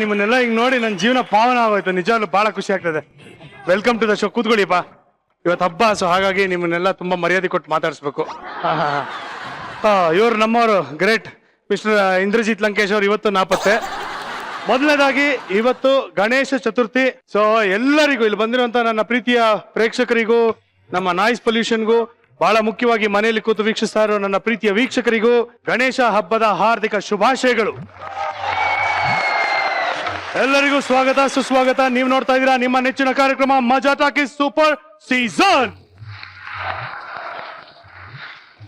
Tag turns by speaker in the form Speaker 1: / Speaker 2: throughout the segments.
Speaker 1: ನಿಮ್ಮನ್ನೆಲ್ಲ ಹಿಂಗ್ ನೋಡಿ ನನ್ನ ಜೀವನ ಪಾವನ ಆಗೋಯ್ತು. ನಿಜವಾಗ್ಲೂ ಬಹಳ ಖುಷಿ ಆಗ್ತದೆ. Welcome to the show. ಕೂತ್ಕೊಳ್ಳಿಪ್ಪ. ಇವತ್ತು ಹಬ್ಬ, ಸೊ ಹಾಗಾಗಿ ನಿಮ್ಮನ್ನೆಲ್ಲ ತುಂಬಾ ಮರ್ಯಾದೆ ಕೊಟ್ಟು ಮಾತಾಡಿಸ್ಬೇಕು. ಇವರು ನಮ್ಮವರು ಗ್ರೇಟ್ ಮಿಸ್ಟರ್ ಇಂದ್ರಜಿತ್ ಲಂಕೇಶ್ ಅವರು ಇವತ್ತು ನಾಪತ್ತೆ. ಮೊದಲನೇದಾಗಿ ಇವತ್ತು ಗಣೇಶ ಚತುರ್ಥಿ. ಸೊ ಎಲ್ಲರಿಗೂ ಇಲ್ಲಿ ಬಂದಿರುವಂತ ನನ್ನ ಪ್ರೀತಿಯ ಪ್ರೇಕ್ಷಕರಿಗೂ, ನಮ್ಮ ನಾಯ್ಸ್ ಪೊಲ್ಯೂಷನ್ಗೂ, ಬಹಳ ಮುಖ್ಯವಾಗಿ ಮನೆಯಲ್ಲಿ ಕೂತು ವೀಕ್ಷಿಸ್ತಾ ಇರೋ ನನ್ನ ಪ್ರೀತಿಯ ವೀಕ್ಷಕರಿಗೂ ಗಣೇಶ ಹಬ್ಬದ ಹಾರ್ದಿಕ ಶುಭಾಶಯಗಳು. ಎಲ್ಲರಿಗೂ ಸ್ವಾಗತ ಸುಸ್ವಾಗತ. ನೀವು ನೋಡ್ತಾ ಇದ್ದೀರಾ ನಿಮ್ಮ ನೆಚ್ಚಿನ ಕಾರ್ಯಕ್ರಮ ಮಜಾ ಟಾಕೀಸ್ ಸೂಪರ್ ಸೀಸನ್.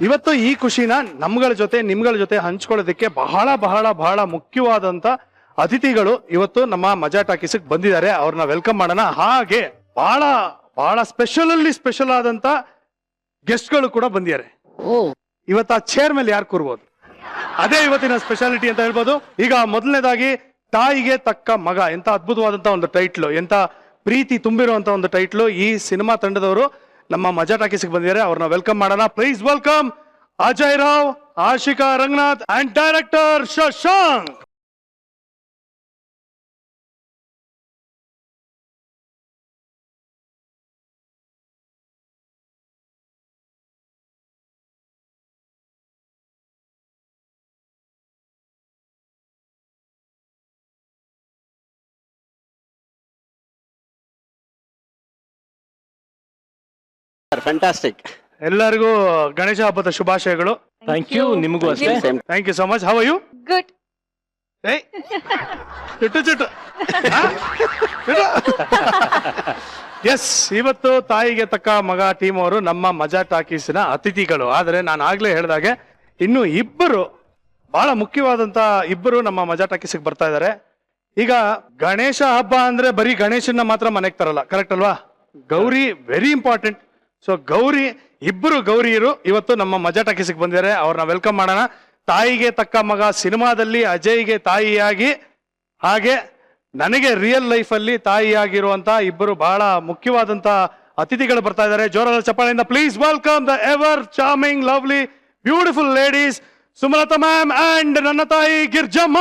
Speaker 1: ಇವತ್ತು ಈ ಖುಷಿನ ನಮ್ಗಳ ಜೊತೆ ನಿಮ್ಗಳ ಜೊತೆ ಹಂಚ್ಕೊಳ್ಳೋದಕ್ಕೆ ಬಹಳ ಬಹಳ ಬಹಳ ಮುಖ್ಯವಾದಂತ ಅತಿಥಿಗಳು ಇವತ್ತು ನಮ್ಮ ಮಜಾ ಟಾಕೀಸ್ ಬಂದಿದ್ದಾರೆ. ಅವ್ರನ್ನ ವೆಲ್ಕಮ್ ಮಾಡೋಣ. ಹಾಗೆ ಬಹಳ ಬಹಳ ಸ್ಪೆಷಲ್ ಆದಂತ ಗೆಸ್ಟ್ ಗಳು ಕೂಡ ಬಂದಿದ್ದಾರೆ. ಇವತ್ತು ಆ ಚೇರ್ ಮೇಲೆ ಯಾರು ಕೂರ್ಬೋದು, ಅದೇ ಇವತ್ತಿನ ಸ್ಪೆಷಾಲಿಟಿ ಅಂತ ಹೇಳ್ಬೋದು. ಈಗ ಮೊದಲನೇದಾಗಿ ತಾಯಿಗೆ ತಕ್ಕ ಮಗ, ಎಂತ ಅದ್ಭುತವಾದಂತ ಒಂದು ಟೈಟ್ಲು, ಎಂತ ಪ್ರೀತಿ ತುಂಬಿರುವಂತ ಒಂದು ಟೈಟ್ಲು. ಈ ಸಿನಿಮಾ ತಂಡದವರು ನಮ್ಮ ಮಜಾ ಟಾಕೀಸ್ಗೆ ಬಂದಿದ್ದಾರೆ. ಅವ್ರನ್ನ ವೆಲ್ಕಮ್ ಮಾಡೋಣ. Please welcome Ajay Rao, Ashika Ranganath and director Shashank.
Speaker 2: Fantastic.
Speaker 1: ಎಲ್ಲರಿಗೂ ಗಣೇಶ ಹಬ್ಬದ ಶುಭಾಶಯಗಳು.
Speaker 3: Thank you. ನಿಮಗೂ ಅಷ್ಟೇ.
Speaker 1: Thank you so much. How are you?
Speaker 4: Good.
Speaker 1: Chuttu yes, ಇವತ್ತು ತಾಯಿಗೆ ತಕ್ಕ ಮಗ ಟೀಮ್ ಅವರು ನಮ್ಮ ಮಜಾ ಟಾಕೀಸಿನ ಅತಿಥಿಗಳು. ಆದ್ರೆ ನಾನು ಆಗ್ಲೇ ಹೇಳಿದಾಗೆ ಇನ್ನು ಇಬ್ಬರು ಬಹಳ ಮುಖ್ಯವಾದಂತ ಇಬ್ಬರು ನಮ್ಮ ಮಜಾ ಟಾಕೀಸ್ಗೆ ಬರ್ತಾ ಇದ್ದಾರೆ. ಈಗ ಗಣೇಶ ಹಬ್ಬ ಅಂದ್ರೆ ಬರೀ ಗಣೇಶನ ಮಾತ್ರ ಮನೆಗೆ ತರಲ್ಲ, ಕರೆಕ್ಟ್ ಅಲ್ವಾ? Gauri very important. ಸೊ ಇಬ್ಬರು ಗೌರಿಯರು ಇವತ್ತು ನಮ್ಮ ಮಜಾ ಟಾಕೀಸ್ಗೆ ಬಂದಿದ್ದಾರೆ. ಅವ್ರನ್ನ ವೆಲ್ಕಮ್ ಮಾಡೋಣ. ತಾಯಿಗೆ ತಕ್ಕ ಮಗ ಸಿನಿಮಾದಲ್ಲಿ ಅಜಯ್ಗೆ ತಾಯಿಯಾಗಿ, ಹಾಗೆ ನನಗೆ ರಿಯಲ್ ಲೈಫ್ ಅಲ್ಲಿ ತಾಯಿಯಾಗಿರುವಂತ ಇಬ್ಬರು ಬಹಳ ಮುಖ್ಯವಾದಂತ ಅತಿಥಿಗಳು ಬರ್ತಾ ಇದ್ದಾರೆ. ಜೋರಾದ ಚಪ್ಪಾಳೆಯಿಂದ please welcome the ever charming lovely beautiful ladies Sumalatha ma'am and ನನ್ನ ತಾಯಿ Girjamma.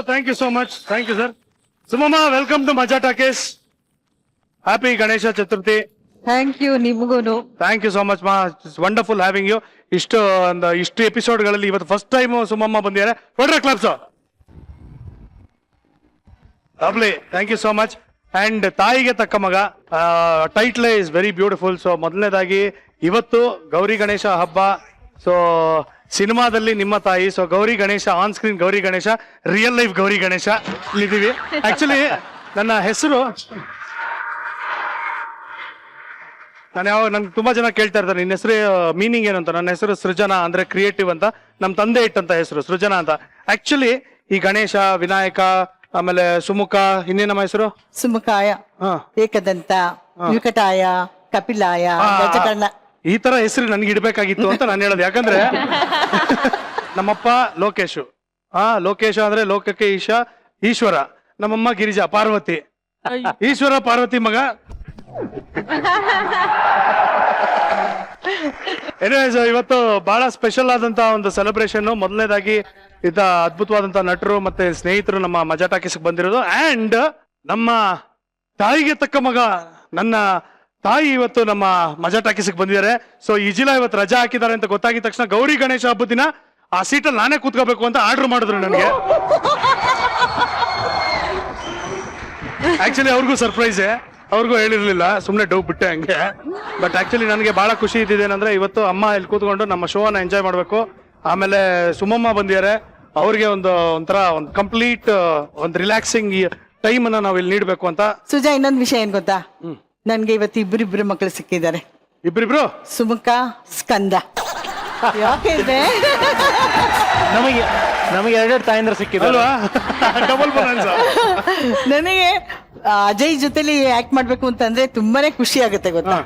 Speaker 1: Thank you so much. Thank you, sir. Sumama, welcome to Maja Talkies. Happy Ganesha Chaturthi.
Speaker 4: Thank you. ನಿಮಗೂನು
Speaker 1: Thank you so much, ma. It's wonderful having you. ಇಷ್ಟು ಎಪಿಸೋಡ್ಗಳಲ್ಲಿ ಇವತ್ತು first time Sumamma ಬಂದಿದ್ದಾರೆ. ಹೊಡ್ರ claps. Lovely. Thank you so much. And ತಾಯಿಗೆ ತಕ್ಕ ಮಗ title is very beautiful. So ಮೊದಲನೇದಾಗಿ ಇವತ್ತು ಗೌರಿ ಗಣೇಶ ಹಬ್ಬ. ಸೊ ಸಿನಿಮಾದಲ್ಲಿ ನಿಮ್ಮ ತಾಯಿ, so Gauri Ganesha on screen Gauri Ganesha, real life Gauri Ganesha ಇಲ್ಲಿದ್ದೀವಿ. ಆಕ್ಚುಲಿ ನನ್ನ ಹೆಸರು ನನ್ಗೆ ತುಂಬಾ ಜನ ಕೇಳ್ತಾ ಇರ್ತಾರೆ ನಿನ್ನ ಹೆಸರು ಮೀನಿಂಗ್ ಏನು ಅಂತ. ನನ್ನ ಹೆಸರು ಸೃಜನಾ, ಅಂದ್ರೆ ಕ್ರಿಯೇಟಿವ್ ಅಂತ. ನಮ್ಮ ತಂದೆ ಇಟ್ಟಂತ ಹೆಸರು ಸೃಜನಾ ಅಂತ. ಆಕ್ಚುಲಿ ಈ ಗಣೇಶ, ವಿನಾಯಕ, ಆಮೇಲೆ ಸುಮುಖ, ಇನ್ನೇನಮ್ಮ ಹೆಸರು?
Speaker 5: ಸುಮುಖಾಯ, ಏಕದಂತ, ವಿಕಟಾಯ, ಕಪಿಲಾಯ, ಗಜಕರ್ಣ.
Speaker 1: ಈ ತರ ಹೆಸರು ನನ್ಗೆ ಇಡ್ಬೇಕಾಗಿತ್ತು ಅಂತ ನಾನು ಹೇಳೋದು. ಯಾಕಂದ್ರೆ ನಮ್ಮಪ್ಪ ಲೋಕೇಶು, ಲೋಕೇಶ ಅಂದ್ರೆ ಲೋಕಕ್ಕೆ ಈಶ್ವರ. ನಮ್ಮಮ್ಮ ಗಿರಿಜಾ, ಪಾರ್ವತಿ. ಈಶ್ವರ ಪಾರ್ವತಿ ಮಗ. ಎನಿವೇಸ್, ಇವತ್ತು ಬಹಳ ಸ್ಪೆಷಲ್ ಆದಂತ ಒಂದು ಸೆಲೆಬ್ರೇಷನ್. ಮೊದಲನೇದಾಗಿ ಇದ್ದ ಅದ್ಭುತವಾದಂತ ನಟರು ಮತ್ತೆ ಸ್ನೇಹಿತರು ನಮ್ಮ ಮಜಾ ಟಾಕೀಸ್ಗೆ ಬಂದಿರೋದು. ಅಂಡ್ ನಮ್ಮ ತಾಯಿಗೆ ತಕ್ಕ ಮಗ, ನನ್ನ ತಾಯಿ ಇವತ್ತು ನಮ್ಮ ಮಜಾ ಟಾಕೀಸ್ಗೆ ಬಂದಿದ್ದಾರೆ. ಸೊ ಇಜಿಲಾ ಇವತ್ತು ರಜಾ ಹಾಕಿದ್ದಾರೆ ಅಂತ ಗೊತ್ತಾಗಿದ ತಕ್ಷಣ ಗೌರಿ ಗಣೇಶ ಹಬ್ಬದ ದಿನ ಆ ಸೀಟಲ್ಲಿ ನಾನೇ ಕೂತ್ಕೋಬೇಕು ಅಂತ ಆರ್ಡರ್ ಮಾಡಿದ್ರು ನನಗೆ. ಆಕ್ಚುಲಿ ಅವ್ರಿಗೂ ಸರ್ಪ್ರೈಸೇ. ಅವ್ರಿಗೂ ಹೇಳಿರ್ಲಿಲ್ಲ, ಸುಮ್ಮನೆ ಡೌ ಬಿಟ್ಟೆ ಹಂಗೆ. ಬಟ್ ಆಕ್ಚುಲಿ ನನಗೆ ಬಹಳ ಖುಷಿ ಇದ್ದಿದ್ದೇನೆಂದ್ರೆ ಇವತ್ತು ಅಮ್ಮ ಇಲ್ಲಿ ಕೂತ್ಕೊಂಡು ನಮ್ಮ ಶೋ ಅನ್ನ ಎಂಜಾಯ್ ಮಾಡಬೇಕು. ಆಮೇಲೆ ಸುಮಮ್ಮ ಬಂದಿದ್ದಾರೆ, ಅವ್ರಿಗೆ ಒಂಥರ ಒಂದು ಕಂಪ್ಲೀಟ್ ಒಂದು ರಿಲ್ಯಾಕ್ಸಿಂಗ್ ಟೈಮ್ ಅನ್ನ ನಾವು ಇಲ್ಲಿ ನೀಡಬೇಕು ಅಂತ.
Speaker 5: ಸುಜಾ, ಇನ್ನೊಂದು ವಿಷಯ ಏನ್ ಗೊತ್ತಾ, ನನ್ಗೆ ಇವತ್ತು ಇಬ್ರಿಬ್ರು ಮಕ್ಕಳು ಸಿಕ್ಕಿದ್ದಾರೆ.
Speaker 1: ಇಬ್ರಿಬ್ರು
Speaker 5: ಸುಮುಖ, ಸ್ಕಂದ. ಯಾಕೆಂದ್ರೆ
Speaker 2: ನಮಗೆ ಎರಡೆರಡು ತಾಯಂದ್ರ ಸಿಕ್ಕಿದ್ರು
Speaker 1: ಅಲ್ವಾ? ಡಬಲ್ ಬೊನಾನ್ಸ.
Speaker 5: ನನಗೆ ಅಜಯ್ ಜೊತೆಲಿ ಆಕ್ಟ್ ಮಾಡ್ಬೇಕು ಅಂತಂದ್ರೆ ತುಂಬಾನೇ ಖುಷಿ ಆಗುತ್ತೆ ಗೊತ್ತಾ.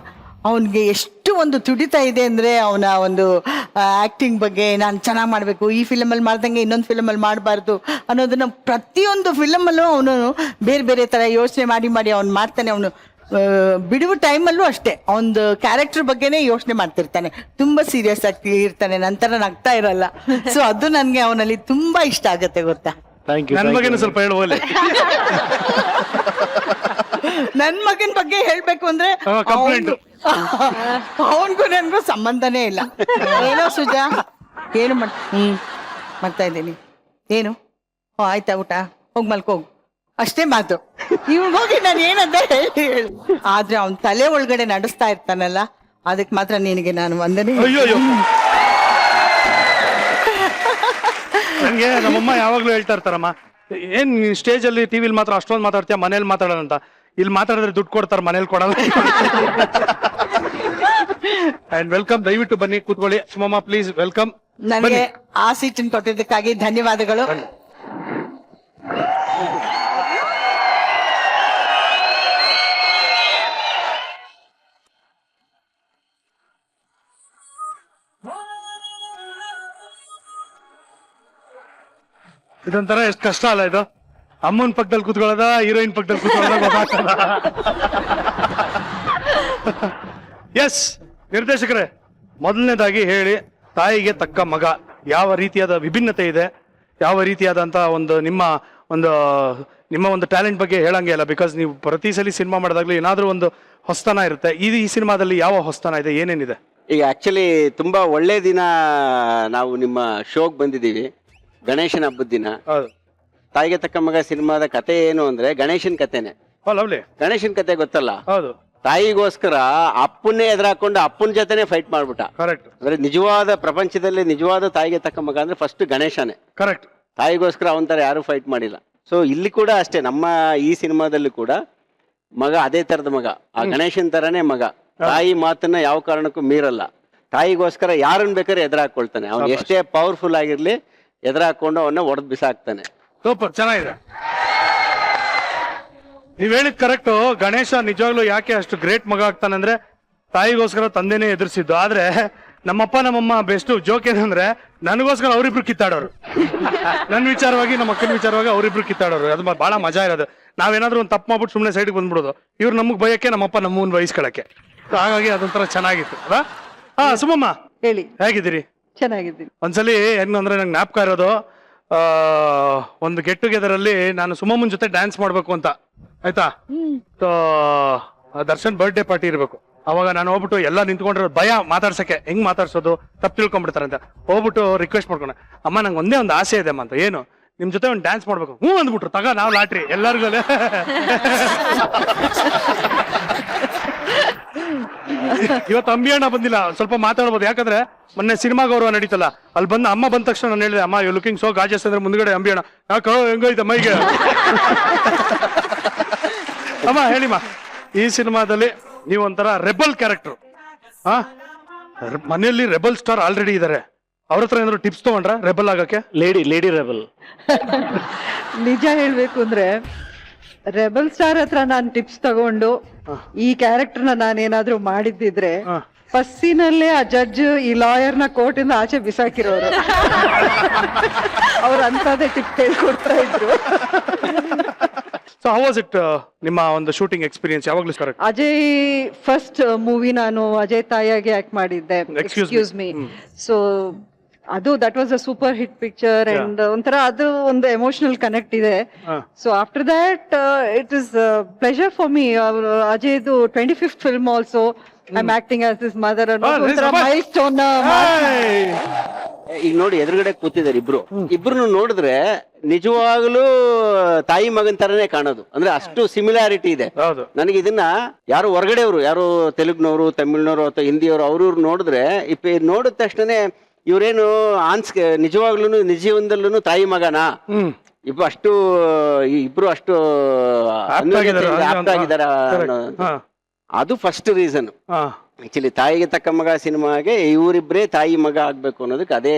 Speaker 5: ಅವನ್ಗೆ ಎಷ್ಟು ಒಂದು ತುಡಿತಾ ಇದೆ ಅಂದ್ರೆ ಅವನ ಒಂದು ಆಕ್ಟಿಂಗ್ ಬಗ್ಗೆ ನಾನು ಚೆನ್ನಾಗಿ ಮಾಡ್ಬೇಕು, ಈ ಫಿಲಮ್ ಅಲ್ಲಿ ಮಾಡ್ದಂಗೆ ಇನ್ನೊಂದು ಫಿಲಮ್ ಅಲ್ಲಿ ಮಾಡಬಾರ್ದು ಅನ್ನೋದನ್ನ ಪ್ರತಿಯೊಂದು ಫಿಲಮ್ ಅಲ್ಲೂ ಅವನು ಬೇರೆ ಬೇರೆ ತರ ಯೋಚನೆ ಮಾಡಿ ಅವ್ನು ಮಾಡ್ತಾನೆ. ಅವನು ಬಿಡುವ ಟೈಮಲ್ಲೂ ಅಷ್ಟೇ ಅವನದು ಕ್ಯಾರೆಕ್ಟರ್ ಬಗ್ಗೆನೇ ಯೋಚನೆ ಮಾಡ್ತಿರ್ತಾನೆ, ತುಂಬಾ ಸೀರಿಯಸ್ ಆಗಿ ಇರ್ತಾನೆ, ನಂತರ ನಗ್ತಾ ಇರಲ್ಲ. ಸೊ ಅದು ನನ್ಗೆ ಅವನಲ್ಲಿ ತುಂಬಾ ಇಷ್ಟ ಆಗತ್ತೆ ಗೊತ್ತಾ.
Speaker 1: ನನ್ ಬಗ್ಗೆನೂ ಸ್ವಲ್ಪ ಹೇಳುವಲ್ಲಿ.
Speaker 5: ನನ್ ಮಗನ್ ಬಗ್ಗೆ ಹೇಳ್ಬೇಕು ಅಂದ್ರೆ
Speaker 1: ಕಂಪ್ಲೇಂಟ್.
Speaker 5: ಅವನ್ಗೂ ನನ್ಗೂ ಸಂಬಂಧನೇ ಇಲ್ಲ. ಏನೋ ಸುಜಾ, ಏನು ಮಾಡ್ತಾ ಇದ್ದೀನಿ, ಏನು ಆಯ್ತಾ ಊಟ, ಹೋಗ್ ಮಲ್ಕೋಗು, ಅಷ್ಟೇ ಮಾತು. ಇವ್ನ್ ಹೋಗಿ ನಾನು ಏನಂತ ಹೇಳಿ ಆದ್ರೆ ಅವನ್ ತಲೆ ಒಳಗಡೆ ನಡೆಸ್ತಾ ಇರ್ತಾನಲ್ಲ, ಅದಕ್ ಮಾತ್ರ ನಿನಗೆ ನಾನು ವಂದನೆ.
Speaker 1: ಅಯ್ಯೋ, ನನ್ಗೆ ನಮ್ಮಮ್ಮ ಯಾವಾಗ್ಲೂ ಹೇಳ್ತಾ ಇರ್ತಾರಮ್ಮ, ಏನ್ ಸ್ಟೇಜ್ ಅಲ್ಲಿ ಟಿವಿಲಿ ಮಾತ್ರ ಅಷ್ಟೊಂದು ಮಾತಾಡ್ತೀಯ, ಮನೇಲಿ ಮಾತಾಡೋಣ ಅಂತ. ಇಲ್ಲಿ ಮಾತಾಡಿದ್ರೆ ದುಡ್ಡು ಕೊಡ್ತಾರ, ಮನೇಲಿ ಕೊಡಲ್ಲ. ಅಂಡ್ ವೆಲ್ಕಮ್, ದಯವಿಟ್ಟು ಬನ್ನಿ ಕೂತ್ಕೊಳ್ಳಿ. ಸುಮಮ್ಮ ಪ್ಲೀಸ್ ವೆಲ್ಕಮ್.
Speaker 5: ನನಗೆ ಆ ಸೀಟನ್ನು ಕೊಟ್ಟಿದ್ದಕ್ಕಾಗಿ ಧನ್ಯವಾದಗಳು.
Speaker 1: ಇದೊಂಥರ ಎಷ್ಟು ಕಷ್ಟ ಅಲ್ಲ ಇದು, ಅಮ್ಮನ ಪಕ್ಕದಲ್ಲಿ ಕೂತ್ಕೊಳ್ಳೋದ, ಹೀರೋಯಿನ್ ಪಕ್ಕದಲ್ಲಿ ಕೂತ್ಕೊಳ್ಳೋದ ಗೊತ್ತಾಗ್ತದ. ಎಸ್ ನಿರ್ದೇಶಕರೇ, ಮೊದಲನೇದಾಗಿ ಹೇಳಿ, ತಾಯಿಗೆ ತಕ್ಕ ಮಗ ಯಾವ ರೀತಿಯಾದ ವಿಭಿನ್ನತೆ ಇದೆ, ಯಾವ ರೀತಿಯಾದಂತ ಒಂದು ನಿಮ್ಮ ಒಂದು ಟ್ಯಾಲೆಂಟ್ ಬಗ್ಗೆ ಹೇಳಂಗೆ ಇಲ್ಲ. ಬಿಕಾಸ್ ನೀವು ಪ್ರತಿ ಸಲ ಸಿನಿಮಾ ಮಾಡಿದಾಗ್ಲೂ ಏನಾದ್ರೂ ಒಂದು ಹೊಸ್ತನ ಇರುತ್ತೆ. ಈ ಸಿನಿಮಾದಲ್ಲಿ ಯಾವ ಹೊಸ್ತನ ಇದೆ, ಏನೇನಿದೆ?
Speaker 2: ಈಗ ಆಕ್ಚುಲಿ ತುಂಬಾ ಒಳ್ಳೆ ದಿನ ನಾವು ನಿಮ್ಮ ಶೋಗ್ ಬಂದಿದ್ದೀವಿ. ಗಣೇಶನ ಹಬ್ಬದ ದಿನ. ತಾಯಿಗೆ ತಕ್ಕ ಮಗ ಸಿನಿಮಾದ ಕತೆ ಏನು ಅಂದ್ರೆ ಗಣೇಶನ್ ಕತೆನೆ. ಗಣೇಶನ್ ಕತೆ ಗೊತ್ತಲ್ಲ?
Speaker 1: ಹೌದು.
Speaker 2: ತಾಯಿಗೋಸ್ಕರ ಅಪ್ಪನ್ನೇ ಎದುರಾಕೊಂಡು ಅಪ್ಪನ ಜೊತೆನೆ ಫೈಟ್ ಮಾಡ್ಬಿಟ್ಟ.
Speaker 1: ಕರೆಕ್ಟ್.
Speaker 2: ಅಂದ್ರೆ ನಿಜವಾದ ಪ್ರಪಂಚದಲ್ಲಿ ನಿಜವಾದ ತಾಯಿಗೆ ತಕ್ಕ ಮಗ ಅಂದ್ರೆ ಫಸ್ಟ್ ಗಣೇಶನೇ.
Speaker 1: ಕರೆಕ್ಟ್.
Speaker 2: ತಾಯಿಗೋಸ್ಕರ ಅವನ ತರ ಯಾರು ಫೈಟ್ ಮಾಡಿಲ್ಲ. ಸೊ ಇಲ್ಲಿ ಕೂಡ ಅಷ್ಟೇ, ನಮ್ಮ ಈ ಸಿನಿಮಾದಲ್ಲಿ ಕೂಡ ಮಗ ಅದೇ ತರದ ಮಗ, ಆ ಗಣೇಶನ್ ತರನೇ ಮಗ. ತಾಯಿ ಮಾತನ್ನ ಯಾವ ಕಾರಣಕ್ಕೂ ಮೀರಲ್ಲ. ತಾಯಿಗೋಸ್ಕರ ಯಾರನ್ನ ಬೇಕಾದ್ರೆ ಎದುರಾಕೊಳ್ತಾನೆ. ಅವ್ನು ಎಷ್ಟೇ ಪವರ್ಫುಲ್ ಆಗಿರ್ಲಿ, ಎದುರಾಕೊಂಡು ಅವನ್ನ ಒಡೆದ್ ಬಿಸಾಕ್ತಾನೆ.
Speaker 1: ಸೂಪರ್, ಚೆನ್ನಾಗಿದೆ. ನೀವ್ ಹೇಳಿದ್ ಕರೆಕ್ಟ್. ಗಣೇಶ ನಿಜವಾಗ್ಲೂ ಯಾಕೆ ಅಷ್ಟು ಗ್ರೇಟ್ ಮಗ ಆಗ್ತಾನೆ ಅಂದ್ರೆ ತಾಯಿಗೋಸ್ಕರ ತಂದೆನೇ ಎದುರಿಸಿದ್ದು. ಆದ್ರೆ ನಮ್ಮಪ್ಪ ನಮ್ಮಮ್ಮ ಬೆಸ್ಟ್ ಜೋಕ್ ಏನಂದ್ರೆ ನನಗೋಸ್ಕರ ಅವರಿಬ್ರು ಕಿತ್ತಾಡೋರು. ನನ್ನ ವಿಚಾರವಾಗಿ ನಮ್ಮ ಅಕ್ಕನ ವಿಚಾರವಾಗಿ ಅವರಿಬ್ರು ಕಿತ್ತಾಡೋರು. ಅದು ಬಹಳ ಮಜಾ ಇರೋದು. ನಾವೇನಾದ್ರೂ ಒಂದು ತಪ್ಪು ಮಾಡ್ಬಿಟ್ಟು ಸುಮ್ಮನೆ ಸೈಡ್ಗೆ ಬಂದ್ಬಿಡೋದು, ಇವ್ರು ನಮಗ್ ಭಯಕ್ಕೆ, ನಮ್ಮಪ್ಪ ನಮ್ಮನ್ನ ವಹಿಸ್ಕೊಳಕ್ಕೆ. ಹಾಗಾಗಿ ಅದೊಂಥರ ಚೆನ್ನಾಗಿತ್ತು ಅಲ್ಲ? ಸುಮಮ್ಮ
Speaker 4: ಹೇಳಿ,
Speaker 1: ಹೇಗಿದ್ದೀರಿ?
Speaker 4: ಚೆನ್ನಾಗಿದ್ದೀನಿ.
Speaker 1: ಒಂದ್ಸಲಿ ಹೆಂಗಂದ್ರೆ ನಂಗೆ ಜ್ಞಾಪಕ ಇರೋದು, ಒಂದು ಗೆಟ್ ಟುಗೆದರ್ ಅಲ್ಲಿ ನಾನು ಸುಮಮ್ಮನ್ ಜೊತೆ ಡ್ಯಾನ್ಸ್ ಮಾಡ್ಬೇಕು ಅಂತ, ಆಯ್ತಾ? ದರ್ಶನ್ ಬರ್ಡೇ ಪಾರ್ಟಿ ಇರ್ಬೇಕು. ಅವಾಗ ನಾನು ಹೋಗ್ಬಿಟ್ಟು ಎಲ್ಲ ನಿಂತ್ಕೊಂಡಿರೋದು, ಭಯ ಮಾತಾಡ್ಸಕ್ಕೆ, ಹೆಂಗ್ ಮಾತಾಡ್ಸೋದು, ತಪ್ಪು ತಿಳ್ಕೊಂಡ್ಬಿಡ್ತಾರೆ ಅಂತ ಹೋಗ್ಬಿಟ್ಟು ರಿಕ್ವೆಸ್ಟ್ ಮಾಡ್ಕೊಂಡೆ, ಅಮ್ಮ ನಂಗೆ ಒಂದೇ ಒಂದು ಆಸೆ ಇದೆ ಅಮ್ಮ ಅಂತ. ಏನು? ನಿಮ್ ಜೊತೆ ಒಂದು ಡ್ಯಾನ್ಸ್ ಮಾಡ್ಬೇಕು. ಅಂದ್ಬಿಟ್ರು, ತಗ ನಾವು ಲಾಟ್ರಿ ಎಲ್ಲರಿಗೂ. ಇವತ್ತು ಅಂಬಿ ಅಣ್ಣ ಬಂದಿಲ್ಲ, ಸ್ವಲ್ಪ ಮಾತಾಡ್ಬೋದು. ಯಾಕಂದ್ರೆ ಮೊನ್ನೆ ಸಿನಿಮಾ ಗೌರವ ನಡೀತಲ್ಲ, ಅಲ್ಲಿ ಬಂದ ಅಮ್ಮ ಬಂದ ತಕ್ಷಣ ನಾನು ಹೇಳಿದೆ, ಅಮ್ಮ ಯು ಲುಕಿಂಗ್ ಸೋ ಗಾಜಸ್ ಅಂದ್ರೆ ಮುಂದ್ಗಡೆ ಅಂಬಿ ಅಣ್ಣ, ಯಾಕೋ ಹೆಂಗೈತೆ ಮೈಗೆ. ಅಮ್ಮ ಹೇಳಿಮ್ಮ, ಈ ಸಿನಿಮಾದಲ್ಲಿ ನೀವು ಒಂಥರ ರೆಬಲ್ ಕ್ಯಾರೆಕ್ಟರ್. ಮನೆಯಲ್ಲಿ ರೆಬಲ್ ಸ್ಟಾರ್ ಆಲ್ರೆಡಿ ಇದಾರೆ, ಅವ್ರ ಹತ್ರ ಏನಾದ್ರು ಟಿಪ್ಸ್ ತಗೊಂಡ್ರ ರೆಬಲ್ ಆಗಕ್ಕೆ? Lady rebel.
Speaker 4: ನಿಜ ಹೇಳ್ಬೇಕು ಅಂದ್ರೆ ರೆಬಲ್ ಸ್ಟಾರ್ ಹತ್ರ ನಾನು ಟಿಪ್ಸ್ ತಗೊಂಡು ಈ ಕ್ಯಾರೆಕ್ಟರ್ನ ನಾನೇನಾದ್ರೂ ಮಾಡಿದ್ದಿದ್ರೆ ಫಸ್ಟ್ ಸೀನಲ್ಲೇ ಆ ಜಡ್ಜ್ ಈ ಲಾಯರ್ನ ಕೋರ್ಟ್ ಇಂದ ಆಚೆ ಬಿಸಾಕಿರೋರು. ಅವ್ರು ಅಂತದೇ ಟಿಪ್ ಹೇಳ್ಕೊಡ್ತಾ ಇದ್ರು.
Speaker 1: ಸೊ ಹೌ ವಾಸ್ ಇಟ್ ನಿಮ್ಮ ಒಂದು ಶೂಟಿಂಗ್ ಎಕ್ಸ್ಪೀರಿಯನ್ಸ್? ಯಾವಾಗ್ಲೂ ಕರೆಕ್ಟ್.
Speaker 4: ಅಜಯ್ ಫಸ್ಟ್ ಮೂವಿ ನಾನು ಅಜಯ್ ತಾಯಿಯಾಗಿ ಆಕ್ಟ್ ಮಾಡಿದ್ದೆ, ಎಕ್ಸ್ಕ್ಯೂಸ್ ಮೀ. ಸೊ ಅದು that was a super hit picture and ಒಂಥರ ಅದು ಒಂದು ಎಮೋಷನಲ್ ಕನೆಕ್ಟ್ ಇದೆ. So after that it is pleasure for me. ಅಜಯ್ದು 25th film also I am acting as this mother. ಒಂಥರ ಮೈಲ್ ಸ್ಟೋನ್.
Speaker 2: ಈಗ ನೋಡಿ ಎದುರುಗಡೆ ಕೂತಿದ್ದಾರೆ ಇಬ್ರು ನೋಡಿದ್ರೆ ನಿಜವಾಗ್ಲೂ ತಾಯಿ ಮಗನ್ ತರನೇ ಕಾಣೋದು, ಅಂದ್ರೆ ಅಷ್ಟು ಸಿಮಿಲಾರಿಟಿ ಇದೆ.
Speaker 1: ಹೌದು.
Speaker 2: ನನಗೆ ಇದನ್ನ ಯಾರು ಹೊರಗಡೆಯವರು, ಯಾರು ತೆಲುಗ್ನವರು, ತಮಿಳ್ನವರು ಅಥವಾ ಹಿಂದಿಯವರು ಅವ್ರವ್ರು ನೋಡಿದ್ರೆ ನೋಡಿದ ತಕ್ಷಣ ಇವ್ರೇನು ನಿಜವಾಗ್ಲೂ ನಿಜ ಜೀವನದಲ್ಲೂ ತಾಯಿ ಮಗನಾ, ಇಬ್ರು ಅಷ್ಟು ಆಪ್ತ ಆಗಿದಾರ ಅದು ಫಸ್ಟ್ ರೀಸನ್. ಆಕ್ಚುಲಿ ತಾಯಿಗೆ ತಕ್ಕ ಮಗ ಸಿನಿಮಾಗೆ ಇವರಿಬ್ರೇ ತಾಯಿ ಮಗ ಆಗ್ಬೇಕು ಅನ್ನೋದಕ್ಕೆ ಅದೇ.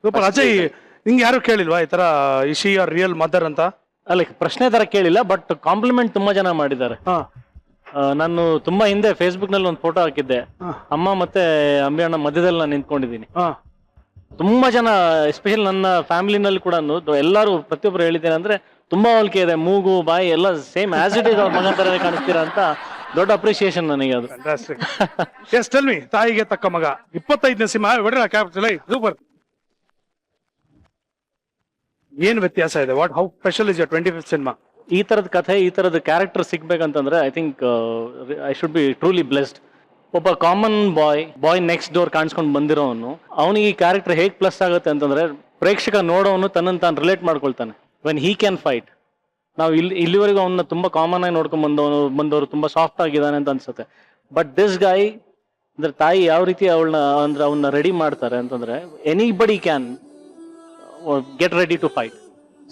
Speaker 1: ಸೂಪರ್. ಅಜಯ್, ನಿಂಗೆ ಯಾರು ಕೇಳಿಲ್ವಾ ಈ ತರ ಇಶಿ ಆರ್ ರಿಯಲ್ ಮದರ್ ಅಂತ?
Speaker 3: ಅಲ್ಲ, ಪ್ರಶ್ನೆ ತರ ಕೇಳಿಲ್ಲ, ಬಟ್ ಕಾಂಪ್ಲಿಮೆಂಟ್ ತುಂಬಾ ಜನ ಮಾಡಿದ್ದಾರೆ. ನಾನು ತುಂಬಾ ಹಿಂದೆ ಫೇಸ್ಬುಕ್ ನಲ್ಲಿ ಒಂದು ಫೋಟೋ ಹಾಕಿದ್ದೆ, ಅಮ್ಮ ಮತ್ತೆ ಅಂಬಿ ಅಣ್ಣ ಮಧ್ಯದಲ್ಲಿ ನಾನು ನಿಂತ್ಕೊಂಡಿದ್ದೀನಿ. ತುಂಬಾ ಜನ ಎಸ್ಪೆಷಲಿ ನನ್ನ ಫ್ಯಾಮಿಲಿನಲ್ಲಿ ಕೂಡ ಎಲ್ಲರೂ ಪ್ರತಿಯೊಬ್ಬರು ಹೇಳಿದ್ದೇನೆ ಅಂದ್ರೆ ತುಂಬಾ ಹೋಲಿಕೆ ಇದೆ, ಮೂಗು ಬಾಯಿ ಎಲ್ಲ ಸೇಮ್ ಆಸ್ ಇಟ್ ಇಸ್ ಅವ್ರ ಮಗನ ತರನೇ ಕಾಣಿಸ್ತೀರಾ ಅಂತ. ದೊಡ್ಡ ಅಪ್ರಿಸಿಯೇಷನ್ ನನಗೆ ಅದು.
Speaker 1: ಎಸ್, ಟೆಲ್ ಮಿ, ತಾಯಿಗೆ ತಕ್ಕ ಮಗ 25ನೇ ಸಿನಿಮಾ ಹೊಡೆರ ಕ್ಯಾಪಿಟಲ್. ಸೂಪರ್. ಏನ್ ವ್ಯತ್ಯಾಸ ಇದೆ? What how special is your 25th cinema?
Speaker 3: ಈ ತರದ ಕಥೆ, ಈ ತರದ ಕ್ಯಾರೆಕ್ಟರ್ ಸಿಗ್ಬೇಕಂತಂದ್ರೆ I think I should be truly blessed. ಒಬ್ಬ ಕಾಮನ್ ಬಾಯ್ ನೆಕ್ಸ್ಟ್ ಡೋರ್ ಕಾಣಿಸ್ಕೊಂಡು ಬಂದಿರೋನು, ಅವನಿಗೆ ಈ ಕ್ಯಾರೆಕ್ಟರ್ ಹೇಗ್ ಪ್ಲಸ್ ಆಗುತ್ತೆ ಅಂತಂದ್ರೆ ಪ್ರೇಕ್ಷಕ ನೋಡೋನು ತನ್ನನ್ನು ತಾನು ರಿಲೇಟ್ ಮಾಡ್ಕೊಳ್ತಾನೆ. When he can fight. ನಾವು ಇಲ್ಲಿವರೆಗೂ ಅವನ್ನ ತುಂಬಾ ಕಾಮನ್ ಆಗಿ ನೋಡ್ಕೊಂಡ್ ಬಂದವರು ತುಂಬಾ ಸಾಫ್ಟ್ ಆಗಿದ್ದಾನೆ ಅಂತ ಅನ್ಸುತ್ತೆ. ಬಟ್ ದಿಸ್ ಗಾಯ್ ಅಂದ್ರೆ ತಾಯಿ ಯಾವ ರೀತಿ ಅವನ್ನ ರೆಡಿ ಮಾಡ್ತಾರೆ ಅಂತಂದ್ರೆ anybody can get ready to fight.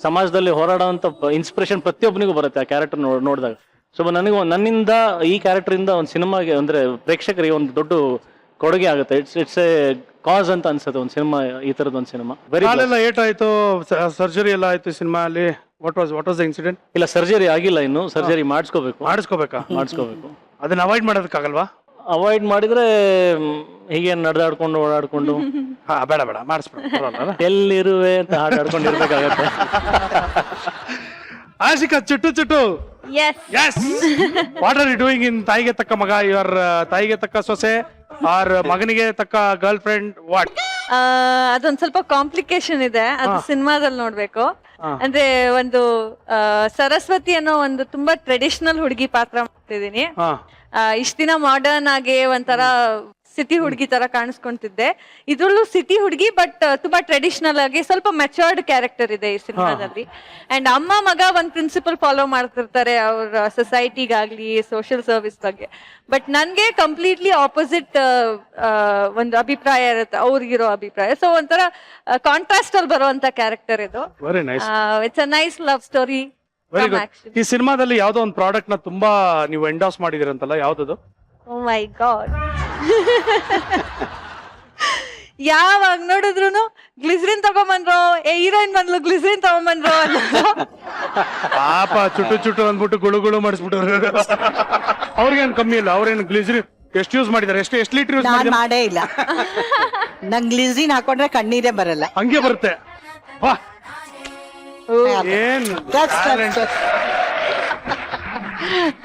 Speaker 3: ಸಮಾಜದಲ್ಲಿ ಹೋರಾಡುವಂತ ಇನ್ಸ್ಪಿರೇಷನ್ ಪ್ರತಿಯೊಬ್ಬನಿಗೂ ಬರುತ್ತೆ ಆ ಕ್ಯಾರೆಕ್ಟರ್ ನೋಡಿದಾಗ. ಸೊ ನನ್ನಿಂದ ಈ ಕ್ಯಾರೆಕ್ಟರ್ ಇಂದ ಒಂದು ಸಿನಿಮಾಗೆ ಅಂದ್ರೆ ಪ್ರೇಕ್ಷಕರಿಗೆ ಒಂದು ದೊಡ್ಡ ಕೊಡುಗೆ ಆಗುತ್ತೆ. ಇಟ್ಸ್ ಎ ಕಾಸ್ ಅಂತ ಅನ್ಸುತ್ತೆ ಒಂದು ಸಿನಿಮಾ, ಈ ತರದ ಒಂದು ಸಿನಿಮಾ.
Speaker 1: ಕಾಲೆಲ್ಲ ಏಟಾಯ್ತು, ಸರ್ಜರಿ ಎಲ್ಲ ಆಯ್ತು ಸಿನಿಮಾ ಅಲ್ಲಿ. What was the incident?
Speaker 3: ಇಲ್ಲ, ಸರ್ಜರಿ ಆಗಿಲ್ಲ ಇನ್ನು, ಸರ್ಜರಿ ಮಾಡಿಸ್ಕೋಬೇಕಾ?
Speaker 1: ಅದನ್ನ ಅವಾಯ್ಡ್ ಮಾಡೋದಕ್ಕಾಗಲ್ವಾ?
Speaker 3: ಅವಾಯ್ಡ್ ಮಾಡಿದ್ರೆ ಹೀಗೆ ನಡೆದಾಡ್ಕೊಂಡು ಓಡಾಡ್ಕೊಂಡು
Speaker 1: ಬೇಡ ಮಾಡಿಸ್ಬೇಡ,
Speaker 3: ಎಲ್ಲಿರುವೆ ಅಂತ ಹಾಡಾಡ್ಕೊಂಡು ಇರ್ಬೇಕಾಗತ್ತೆ.
Speaker 1: Ashika, Chuttu
Speaker 6: Yes.
Speaker 1: What are you doing in ತಾಯಿಗೆ ತಕ್ಕ ಮಗ? ಯುವರ್ ತಾಯಿಗೆ ತಕ್ಕ ಸೊಸೆ ಆರ್ ಮಗನಿಗೆ ತಕ್ಕ ಗರ್ಲ್ ಫ್ರೆಂಡ್? ವಾಟ್?
Speaker 6: ಅದೊಂದ್ ಸ್ವಲ್ಪ ಕಾಂಪ್ಲಿಕೇಶನ್ ಇದೆ, ಅದು ಸಿನಿಮಾದಲ್ಲಿ ನೋಡ್ಬೇಕು. ಅಂದ್ರೆ ಒಂದು ಸರಸ್ವತಿ ಅನ್ನೋ ಒಂದು ತುಂಬಾ ಟ್ರೆಡಿಷನಲ್ ಹುಡುಗಿ ಪಾತ್ರ ಮಾಡ್ತಿದೀನಿ. ಇಷ್ಟ ದಿನ ಮಾಡರ್ನ್ ಆಗಿ ಒಂಥರ ಸಿಟಿ ಹುಡುಗಿ ತರ ಕಾಣಿಸ್ಕೊಂತಿದ್ದೆ. ಇದ್ರಲ್ಲೂ ಸಿಟಿ ಹುಡುಗಿ, ಬಟ್ ತುಂಬಾ ಟ್ರೆಡಿಷನಲ್ ಆಗಿ ಸ್ವಲ್ಪ ಮೆಚೂರ್ಡ್ ಕ್ಯಾರೆಕ್ಟರ್ ಇದೆ ಈ ಸಿನಿಮಾದಲ್ಲಿ. ಅಂಡ್ ಅಮ್ಮ ಮಗ ಒಂದ್ ಪ್ರಿನ್ಸಿಪಲ್ ಫಾಲೋ ಮಾಡ್ತಿರ್ತಾರೆ ಅವ್ರ ಸೊಸೈಟಿಗಾಗ್ಲಿ ಸೋಷಿಯಲ್ ಸರ್ವಿಸ್ ಬಗ್ಗೆ. ಬಟ್ ನನ್ಗೆ ಕಂಪ್ಲೀಟ್ಲಿ ಆಪೋಸಿಟ್ ಒಂದು ಅಭಿಪ್ರಾಯ ಇರುತ್ತೆ, ಅವ್ರಿಗಿರೋ ಅಭಿಪ್ರಾಯ. ಸೊ ಒಂಥರ ಕಾಂಟ್ರಾಸ್ಟ್ ಅಲ್ಲಿ ಬರುವಂತ ಕ್ಯಾರೆಕ್ಟರ್ ಇದು.
Speaker 1: Very nice.
Speaker 6: It's a nice love story.
Speaker 1: Very good. ಈ ಸಿನಿಮಾದಲ್ಲಿ ಯಾವ್ದೋ ಒಂದು ಪ್ರಾಡಕ್ಟ್ ನ ತುಂಬಾ ನೀವು ಎಂಡೋಸ್ ಮಾಡಿದಿರಂತಲ್ಲ, ಯಾವ್ದದು?
Speaker 6: ಓ ಮೈ ಗಾಡ್. ಯಾವಾಗ ನೋಡಿದ್ರು ಗ್ಲಿಸರಿನ್ ತಗೊಂಬಂದ್ರು, ಹೀರೋಯಿನ್ ಬಂದ್ಲು ಗ್ಲಿಸರಿನ್ ತಗೊಂಬಂದ್ರು ಅನ್ನೋದು.
Speaker 1: ಪಾಪ ಚುಟ್ಟು ಅಂದ್ಬಿಟ್ಟು ಗುಳು ಮಾಡಿಸ್ಬಿಟ್ಟವ್ರು. ಅವ್ರಿಗೇನು ಕಮ್ಮಿ ಇಲ್ಲ, ಅವ್ರೇನು ಗ್ಲಿಸರಿನ್ ಎಷ್ಟು ಯೂಸ್ ಮಾಡಿದಾರೆ? ಎಷ್ಟು ಲೀಟರ್ ಯೂಸ್ ಮಾಡಿದಾರೆ?
Speaker 5: ಮಾಡೇ ಇಲ್ಲ. ನಂಗೆ ಗ್ಲಿಸರಿನ್ ಹಾಕೊಂಡ್ರೆ ಕಣ್ಣೀರೇ ಬರಲ್ಲ.
Speaker 1: ಹಂಗೆ ಬರುತ್ತೆ. ಏನ್